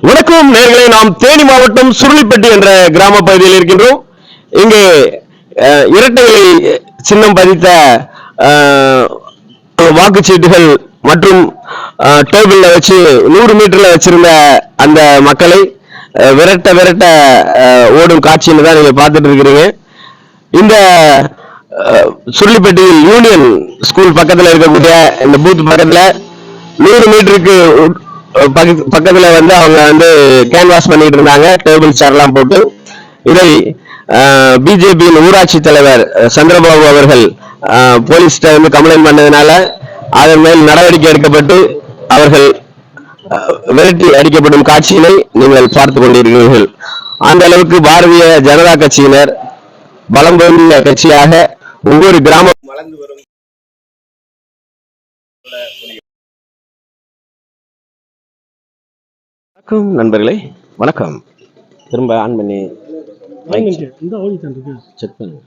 வணக்கம் நேயர்களே, நாம் தேனி மாவட்டம் சுருளிப்பட்டி என்ற கிராம பகுதியில் இருக்கின்றோம். இங்கே இரட்டை சின்னம் பதித்த வாக்குச்சீட்டுகள் மற்றும் டேபிள்ல வச்சு 100 மீட்டர்ல வச்சிருந்த அந்த மக்களை விரட்ட விரட்ட ஓடும் காட்சின்னு தான் நீங்க பார்த்துட்டு இருக்கிறீங்க. இந்த சுருளிப்பட்டியில் யூனியன் ஸ்கூல் பக்கத்தில் இருக்கக்கூடிய இந்த பூத் பக்கத்துல 100 மீட்டருக்கு பக்கத்துல வந்து அவங்க வந்து கேன்வாஸ் பண்ணிட்டு இருந்தாங்க, டேபிள் சேர் எல்லாம் போட்டு. இதை பிஜேபியின் ஊராட்சி தலைவர் சந்திரபாபு அவர்கள் போலீஸ்ட வந்து கம்ப்ளைண்ட் பண்ணதுனால அதன் மேல் நடவடிக்கை எடுக்கப்பட்டு அவர்கள் விரட்டி அடிக்கப்படும் காட்சியினை நீங்கள் பார்த்து கொண்டிருக்கிறீர்கள். அந்த அளவுக்கு பாரதிய ஜனதா கட்சியினர் பலம் பொருந்திய கட்சியாக ஒவ்வொரு கிராமம் வளர்ந்து வரும். வணக்கம் நண்பர்களே, வணக்கம். திரும்ப ஆன் பண்ணி செக் பண்ணு.